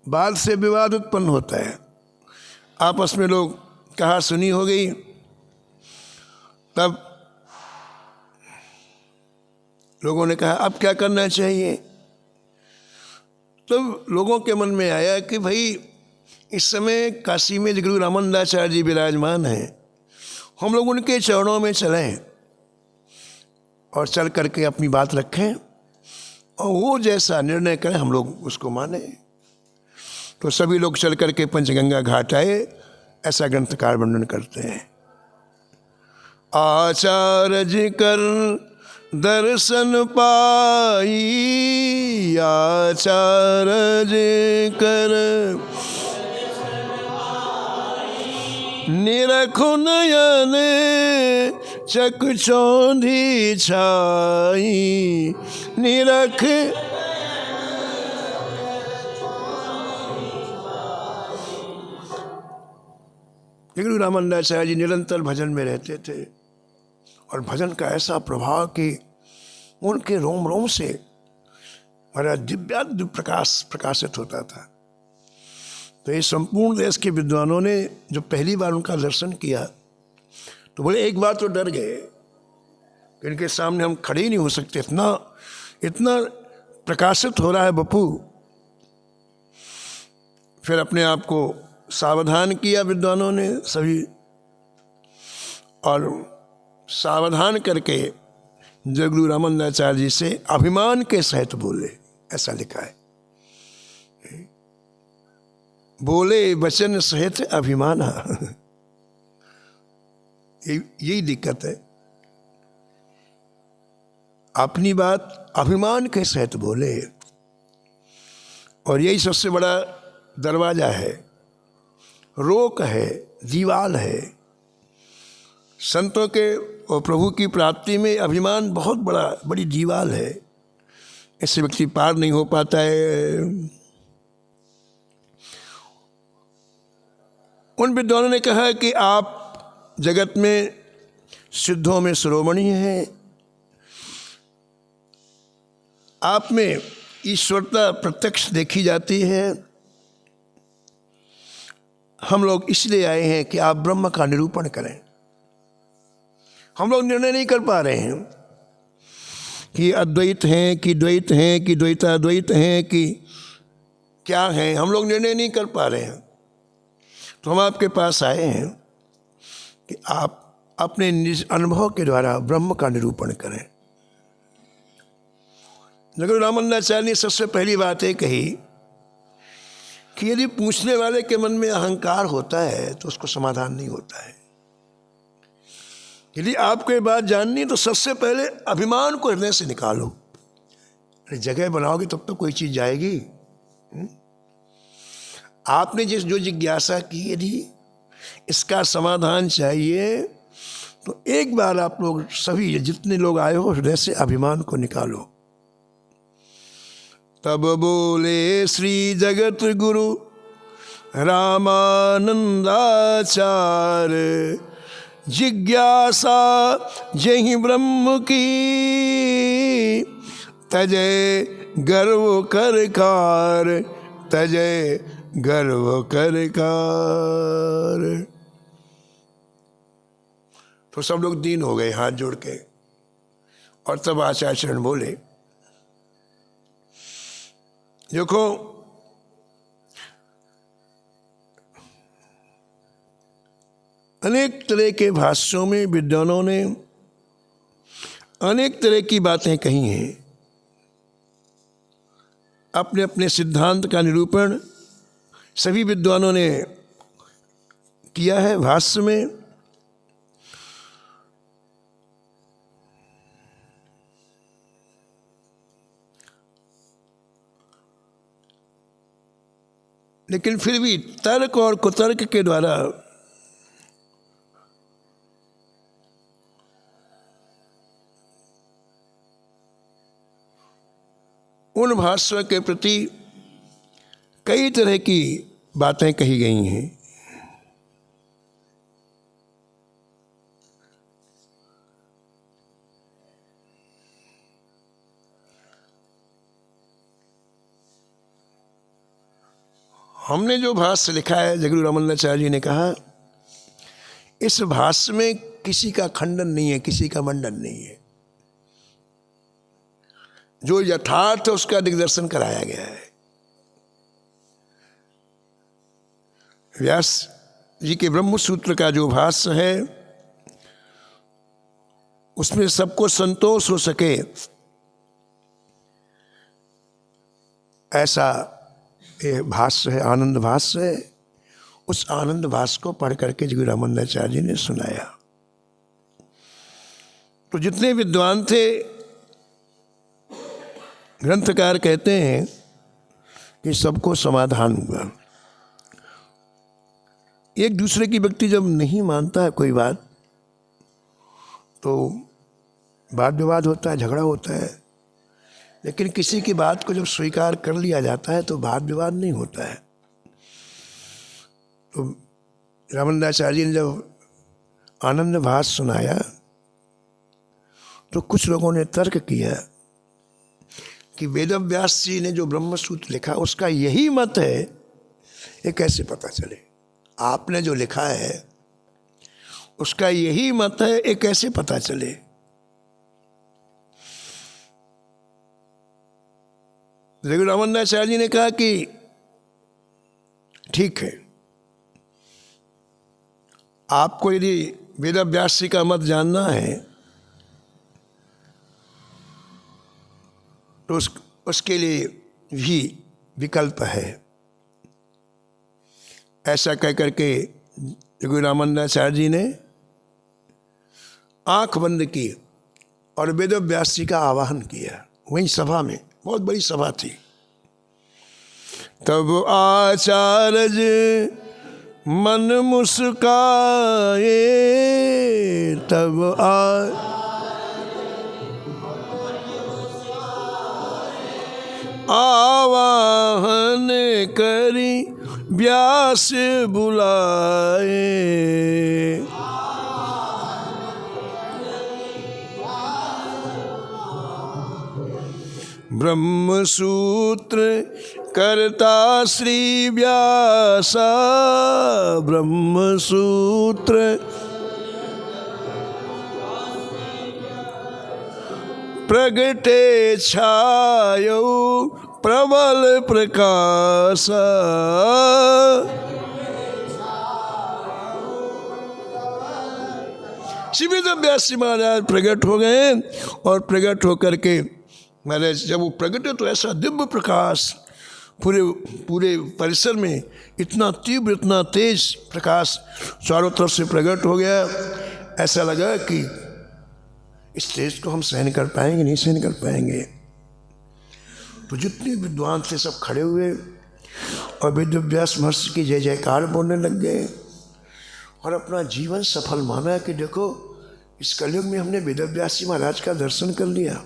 वाद से विवाद उत्पन्न होता है, आपस में लोग कहा सुनी हो गई। तब लोगों ने कहा अब क्या करना चाहिए। तब लोगों के मन में आया कि भाई इस समय काशी में गुरु रामानंदाचार्य जी विराजमान हैं, हम लोग उनके चरणों में चलें और चल करके अपनी बात रखें और वो जैसा निर्णय करें हम लोग उसको माने। तो सभी लोग चल करके पंचगंगा घाट आए, ऐसा ग्रंथकार वर्णन करते हैं। आचार्य कर दर्शन पाई, आचार्य कर निरखु नयन चकचौंधी छाई, निरख गुरु रामानंदाचार्य जी निरंतर भजन में रहते थे और भजन का ऐसा प्रभाव कि उनके रोम रोम से हमारा दिव्याद्य प्रकाश प्रकाशित होता था। तो ये संपूर्ण देश के विद्वानों ने जब पहली बार उनका दर्शन किया तो बोले, एक बार तो डर गए कि इनके सामने हम खड़े ही नहीं हो सकते, इतना इतना प्रकाशित हो रहा है बपू। फिर अपने आप को सावधान किया विद्वानों ने सभी, और सावधान करके जगुरु रामानंदाचार्य जी से अभिमान के सहित बोले, ऐसा लिखा है। बोले वचन सहित अभिमाना, यही दिक्कत है। अपनी बात अभिमान के सहित बोले, और यही सबसे बड़ा दरवाजा है, रोक है, दीवाल है। संतों के और प्रभु की प्राप्ति में अभिमान बहुत बड़ी दीवाल है, इससे व्यक्ति पार नहीं हो पाता है। उन विद्वानों ने कहा कि आप जगत में सिद्धों में शिरोमणि हैं, आप में ईश्वरता प्रत्यक्ष देखी जाती है। हम लोग इसलिए आए हैं कि आप ब्रह्म का निरूपण करें। हम लोग निर्णय नहीं कर पा रहे हैं कि अद्वैत हैं कि द्वैत हैं कि द्वैताद्वैत हैं कि क्या हैं, हम लोग निर्णय नहीं कर पा रहे हैं। तो हम आपके पास आए हैं कि आप अपने निज अनुभव के द्वारा ब्रह्म का निरूपण करें। जगुरु रामानंदाचार्य ने सबसे पहली बात ये कही कि यदि पूछने वाले के मन में अहंकार होता है तो उसको समाधान नहीं होता है। यदि आपको ये बात जाननी है तो सबसे पहले अभिमान को हृदय से निकालो। अरे जगह बनाओगे तब तो कोई चीज जाएगी। आपने जो जिज्ञासा की, यदि इसका समाधान चाहिए तो एक बार आप लोग सभी जितने लोग आए हो हृदय से अभिमान को निकालो। तब बोले श्री जगत गुरु रामानंदाचार्य, जिज्ञासा जहि ब्रह्म की, तजय गर्व कर कार, तजय गर्व कर कार। तो सब लोग दीन हो गए हाथ जोड़ के, और तब आचार्य चरण बोले, देखो अनेक तरह के भाष्यों में विद्वानों ने अनेक तरह की बातें कही हैं। अपने अपने सिद्धांत का निरूपण सभी विद्वानों ने किया है भाष्य में। लेकिन फिर भी तर्क और कुतर्क के द्वारा उन भाष्यों के प्रति कई तरह की बातें कही गई हैं। हमने जो भाष्य लिखा है, जगुरु रामानंदाचार्य जी ने कहा, इस भाष्य में किसी का खंडन नहीं है, किसी का मंडन नहीं है। जो यथार्थ है उसका दिग्दर्शन कराया गया है। व्यास जी के ब्रह्म सूत्र का जो भाष्य है उसमें सबको संतोष हो सके ऐसा ये भाष्य है, आनंद भाष्य है। उस आनंद भाष्य को पढ़ करके जगुराम रामानंदाचार्य जी ने सुनाया। तो जितने विद्वान थे, ग्रंथकार कहते हैं कि सबको समाधान हुआ। एक दूसरे की व्यक्ति जब नहीं मानता है कोई बात, तो वाद विवाद होता है, झगड़ा होता है। लेकिन किसी की बात को जब स्वीकार कर लिया जाता है तो वाद विवाद नहीं होता है। तो रामानंदाचार्य जी ने जब आनंद भाष्य सुनाया तो कुछ लोगों ने तर्क किया कि वेदव्यास जी ने जो ब्रह्मसूत्र लिखा उसका यही मत है, ये कैसे पता चले? आपने जो लिखा है उसका यही मत है, ये कैसे पता चले? जगुराम रामानंदाचार्य जी ने कहा कि ठीक है, आपको यदि वेदव्यास जी का मत जानना है तो उसके लिए भी विकल्प है। ऐसा कह करके जगुराम रामानंदाचार्य जी ने आंख बंद की और वेदव्यास जी का आवाहन किया। वहीं सभा में, बहुत बड़ी सभा थी। तब आचार्य मन मुस्काए, तब आवाहन करी व्यास बुलाए। ब्रह्मसूत्र करता श्री व्यासा, ब्रह्मसूत्र प्रगटे छायो प्रबल प्रकाश। श्री वेदव्यास जी महाराज प्रकट हो गए और प्रकट होकर के महाराज जब वो प्रकट है तो ऐसा दिव्य प्रकाश पूरे परिसर में, इतना तीव्र, इतना तेज प्रकाश चारों तरफ से प्रकट हो गया। ऐसा लगा कि इस तेज को हम सहन कर पाएंगे, नहीं सहन कर पाएंगे। तो जितने विद्वान थे सब खड़े हुए और वेदव्यास महर्षि की जय जयकार बोलने लग गए और अपना जीवन सफल माना कि देखो, इस कलयुग में हमने वेदव्यास जी महाराज का दर्शन कर लिया।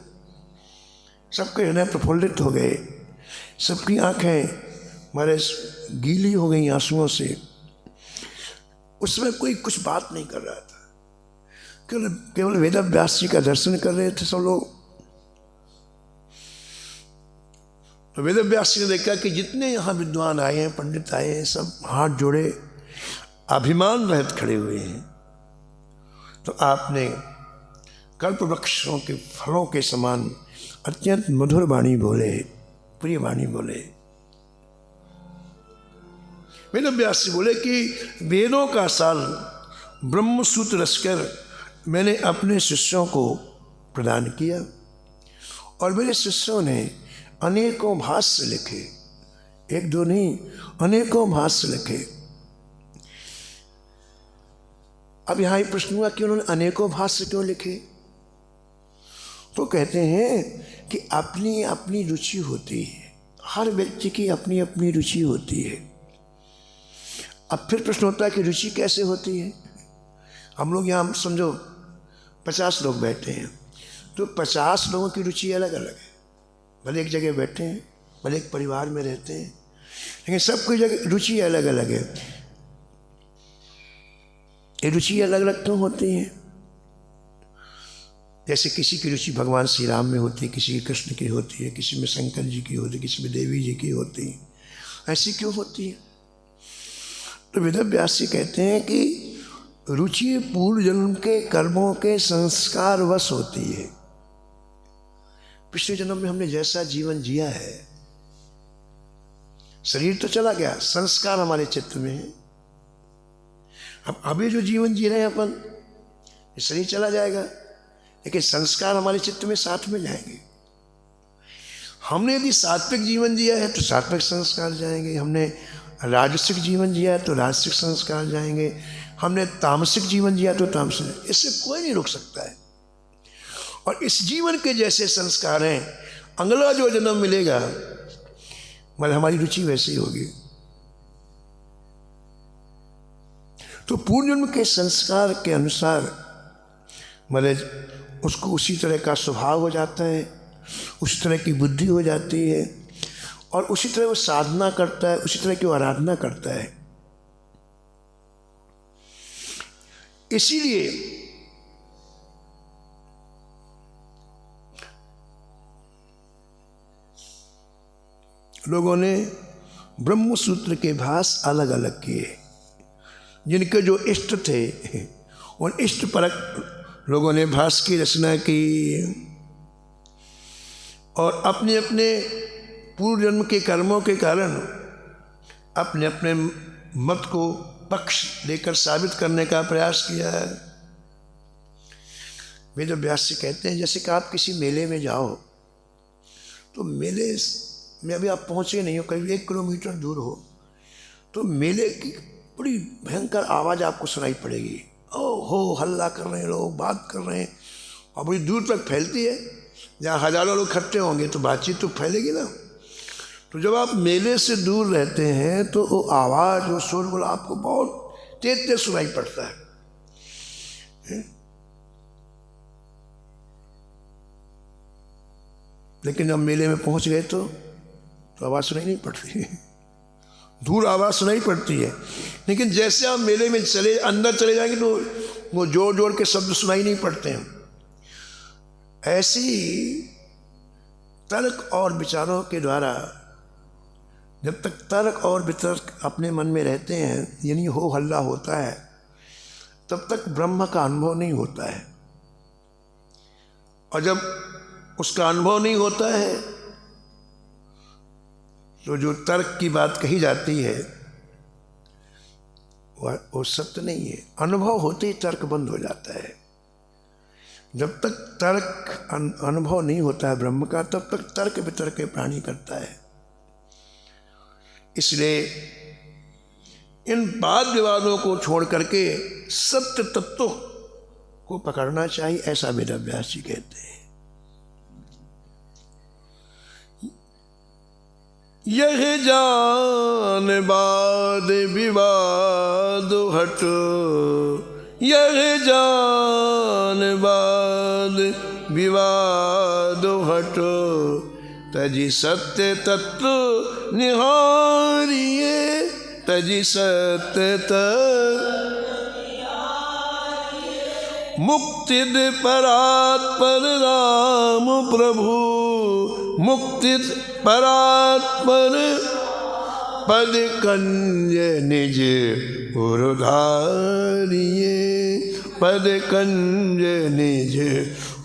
सबके हृदय प्रफुल्लित हो गए, सबकी आंखें हमारे गीली हो गई आंसुओं से। उसमें कोई कुछ बात नहीं कर रहा था, केवल वेदव्यास जी का दर्शन कर रहे थे सब लोग। तो वेदव्यास जी ने देखा कि जितने यहाँ विद्वान आए हैं, पंडित आए हैं, सब हाथ जोड़े अभिमान रहित खड़े हुए हैं। तो आपने कल्प वृक्षों के फलों के समान अत्यंत मधुर वाणी बोले, प्रिय वाणी बोले। वेदव्यास जी बोले कि वेदों का सार ब्रह्मसूत्र रचकर मैंने अपने शिष्यों को प्रदान किया और मेरे शिष्यों ने अनेकों भाष्य लिखे, एक दो नहीं, अनेकों भाष्य लिखे। अब यहाँ एक प्रश्न हुआ कि उन्होंने अनेकों भाष्य क्यों लिखे? तो कहते हैं कि अपनी अपनी रुचि होती है, हर व्यक्ति की अपनी अपनी रुचि होती है। अब फिर प्रश्न होता है कि रुचि कैसे होती है? हम लोग यहाँ समझो 50 लोग बैठे हैं, तो 50 लोगों की रुचि अलग अलग है। भले एक जगह बैठे हैं, भले एक परिवार में रहते हैं, लेकिन सबकी जगह रुचि अलग अलग है। ये रुचि अलग अलग क्यों होती है? जैसे किसी की रुचि भगवान श्री राम में होती है, किसी की कृष्ण की होती है, किसी में शंकर जी की होती है, किसी में देवी जी की होती है। ऐसी क्यों होती है? तो वेदव्यास जी कहते हैं कि रुचि पूर्व जन्म के कर्मों के संस्कार वश होती है। पिछले जन्म में हमने जैसा जीवन जिया है, शरीर तो चला गया, संस्कार हमारे चित्त में है। अब अभी जो जीवन जी रहे हैं अपन, ये शरीर चला जाएगा, लेकिन संस्कार हमारे चित्त में साथ में जाएंगे। हमने यदि सात्विक जीवन जिया है तो सात्विक संस्कार जाएंगे, हमने राजसिक जीवन जिया है तो राजसिक संस्कार जाएंगे, हमने तामसिक जीवन जिया तो तामसिक। इससे कोई नहीं रोक सकता है। और इस जीवन के जैसे संस्कार हैं, अगला जो जन्म मिलेगा मतलब हमारी रुचि वैसी होगी। तो पूर्व जन्म के संस्कार के अनुसार मतलब उसको उसी तरह का स्वभाव हो जाता है, उसी तरह की बुद्धि हो जाती है, और उसी तरह वो साधना करता है, उसी तरह की वो आराधना करता है। इसीलिए लोगों ने ब्रह्म सूत्र के भास अलग अलग किए। जिनके जो इष्ट थे उन इष्ट परक लोगों ने भास की रचना की, और अपने अपने पूर्व जन्म के कर्मों के कारण अपने अपने मत को पक्ष लेकर साबित करने का प्रयास किया है। वेद व्यास जी कहते हैं जैसे कि आप किसी मेले में जाओ तो मेले में अभी आप पहुँचे नहीं हो, करीब 1 किलोमीटर दूर हो, तो मेले की बड़ी भयंकर आवाज़ आपको सुनाई पड़ेगी। ओ हो हल्ला कर रहे हैं लोग, बात कर रहे हैं, और बड़ी दूर तक फैलती है। जहाँ हजारों लोग इकट्ठे होंगे तो बातचीत तो फैलेगी ना। तो जब आप मेले से दूर रहते हैं तो वो आवाज़, वो शोरगुल आपको बहुत तेज तेज सुनाई पड़ता है। लेकिन जब मेले में पहुंच गए तो आवाज़ सुनाई नहीं पड़ती, दूर आवाज़ सुनाई पड़ती है। लेकिन जैसे आप मेले में अंदर चले जाएंगे तो वो जोर जोर के शब्द सुनाई नहीं पड़ते हैं। ऐसी तर्क और विचारों के द्वारा जब तक तर्क और वितर्क अपने मन में रहते हैं, यानी हो हल्ला होता है, तब तक ब्रह्म का अनुभव नहीं होता है। और जब उसका अनुभव नहीं होता है तो जो तर्क की बात कही जाती है वो सत्य नहीं है। अनुभव होते ही तर्क बंद हो जाता है। जब तक तर्क अनुभव नहीं होता है ब्रह्म का, तब तक तर्क वितर्क प्राणी करता है। इसलिए इन वाद विवादों को छोड़ करके सत्य तत्व को पकड़ना चाहिए, ऐसा वेद व्यास जी कहते हैं। यह जान बाद विवाद हट, यह जान बाद विवाद हट, तजी सत्य तत्व निहारिये, तजी सत्य तत्व मुक्तिद परात्पर राम प्रभु, मुक्तिद परात्पर पद कंज निज उरधारिये, पद कंज निज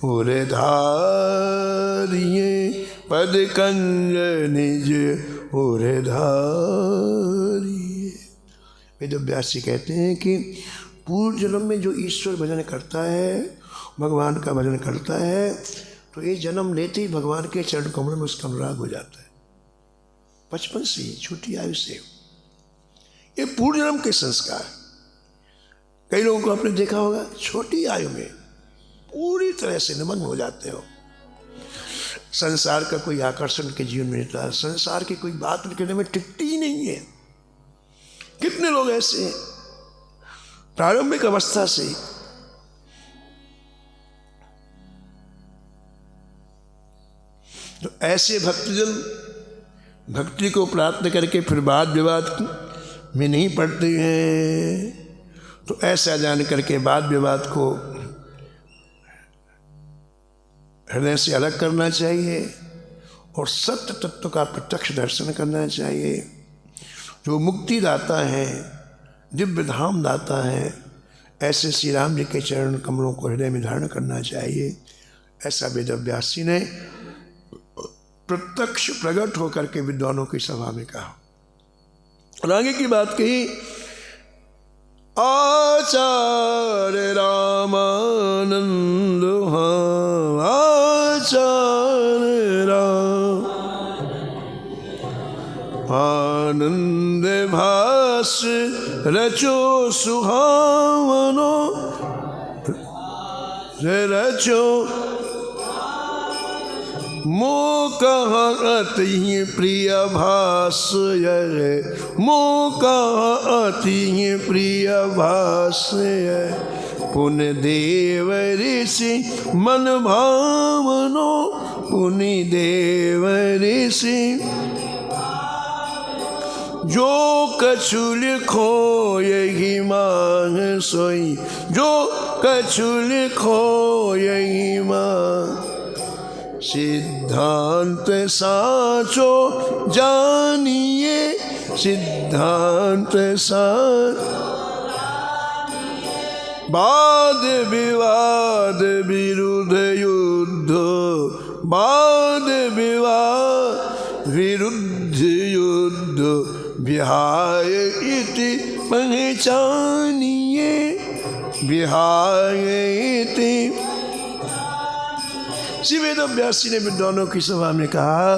उरधारिये, पद कंज निज उरधारिये। वेद व्यास जी कहते हैं कि पूर्व जन्म में जो ईश्वर भजन करता है, भगवान का भजन करता है, तो ये जन्म लेते ही भगवान के चरण कमल में उसका अनुराग हो जाता है। बचपन से ही, छोटी आयु से। ये पूर्व जन्म के संस्कार। कई लोगों को आपने देखा होगा छोटी आयु में पूरी तरह से निमग्न हो जाते हो, संसार का कोई आकर्षण उनके जीवन में रहता है, संसार की कोई बात उनके मन में टिकती ही नहीं है। कितने लोग ऐसे हैं प्रारंभिक अवस्था से तो ऐसे भक्तजन भक्ति को प्राप्त करके फिर वाद विवाद में नहीं पड़ते हैं। तो ऐसा जान करके वाद विवाद को हृदय से अलग करना चाहिए और सत्य तत्व का प्रत्यक्ष दर्शन करना चाहिए। जो मुक्ति दाता है, दिव्य धाम दाता है, ऐसे श्री राम जी के चरण कमलों को हृदय में धारण करना चाहिए। ऐसा वेद व्यास जी ने प्रत्यक्ष प्रकट होकर के विद्वानों की सभा में कहा। और आगे की बात कही, आचार्य रामानंद आचार्य राम आनंद भास रचो सुहावनो रचो मोह अति प्रिय भास मोह अति प्रिय भास पुण्य देव ऋषि मन भावनो पुनि देव ऋषि जो कछु लिखो यही मांग सोई जो कछु लिखो यही मांग सिद्धांत साचो जानिए सिद्धांत साच वाद विवाद विरुद्ध युद्ध वाद विवाद विरुद्ध युद्ध विहाय इति पहचानिए विहाय इति। श्री वेदव्यास जी ने विद्वानों की सभा में कहा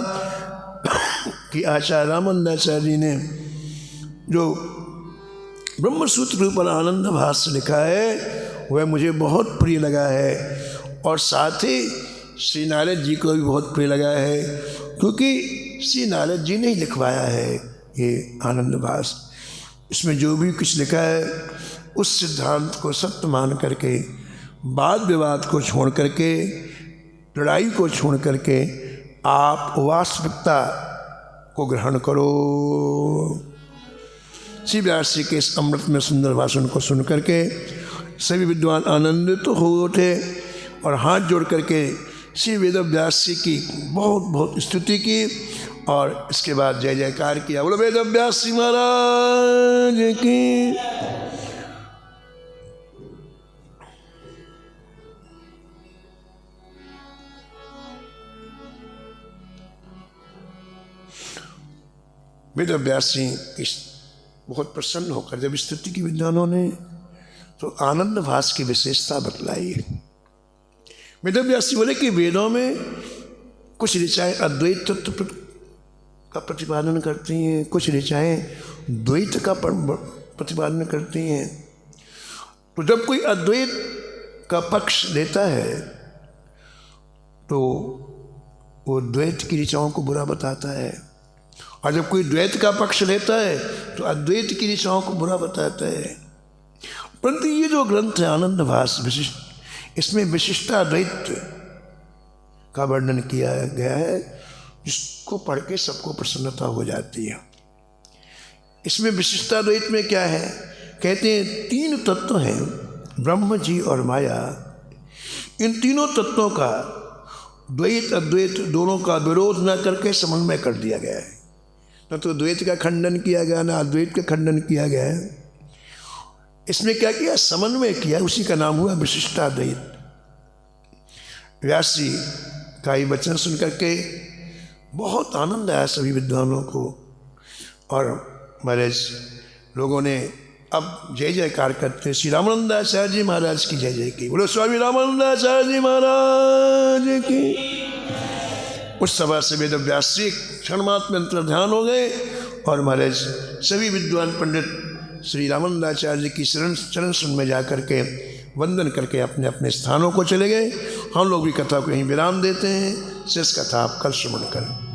कि आचार्य रामानंदाचार्य जी ने जो ब्रह्मसूत्र रूप आनंद भाष्य लिखा है वह मुझे बहुत प्रिय लगा है और साथ ही श्री नारद जी को भी बहुत प्रिय लगा है क्योंकि श्री नारद जी ने ही लिखवाया है ये आनंद भाष्य। इसमें जो भी कुछ लिखा है उस सिद्धांत को सत्य मान करके वाद विवाद को छोड़ करके लड़ाई को छोड़ करके आप वास्तविकता को ग्रहण करो। श्री व्यास जी के इस अमृत में सुंदर भाषण को सुन करके सभी विद्वान आनंदित तो हो उठे और हाथ जोड़ करके श्री वेदव्यास जी की बहुत बहुत स्तुति की और इसके बाद जय जयकार किया। बोलो वेदव्यास जी महाराज की। वेदव्यास जी बहुत प्रसन्न होकर जब स्तुति की विद्वानों ने तो आनंद भास की विशेषता बतलाई। वेदव्यास जी बोले कि वेदों में कुछ ऋचाएँ अद्वैत तत्व का प्रतिपादन करती हैं, कुछ ऋचाएँ द्वैत का प्रतिपादन करती हैं। तो जब कोई अद्वैत का पक्ष लेता है तो वो द्वैत की ऋचाओं को बुरा बताता है और जब कोई द्वैत का पक्ष लेता है तो अद्वैत की ऋचाओं को बुरा बताता है। परंतु ये जो ग्रंथ है आनंद भाष्य विशिष्ट, इसमें विशिष्टाद्वैत का वर्णन किया गया है जिसको पढ़ के सबको प्रसन्नता हो जाती है। इसमें विशिष्टाद्वैत में क्या है, कहते हैं तीन तत्व हैं ब्रह्म जी और माया। इन तीनों तत्वों का द्वैत अद्वैत दोनों का विरोध न करके समन्वय कर दिया गया है। न तो द्वैत का खंडन किया गया न अद्वैत का खंडन किया गया है। इसमें क्या किया, समन्वय किया, उसी का नाम हुआ विशिष्टाद्वैत। व्यास जी का ये वचन सुन करके बहुत आनंद आया सभी विद्वानों को और महाराज लोगों ने अब जय जयकार करते श्री रामानंदाचार्य जी महाराज की जय जय की। बोलो स्वामी रामानंदाचार्य जी महाराज की। उस सभा से वेदव्यास जी क्षण मात्र में अंतर्ध्यान हो गए और महाराज सभी विद्वान पंडित श्री रामानंदाचार्य जी की चरण सुन में जा करके वंदन करके अपने अपने स्थानों को चले गए। हम लोग भी कथा को यहीं विराम देते हैं। शेष कथा आप कल श्रवण करें।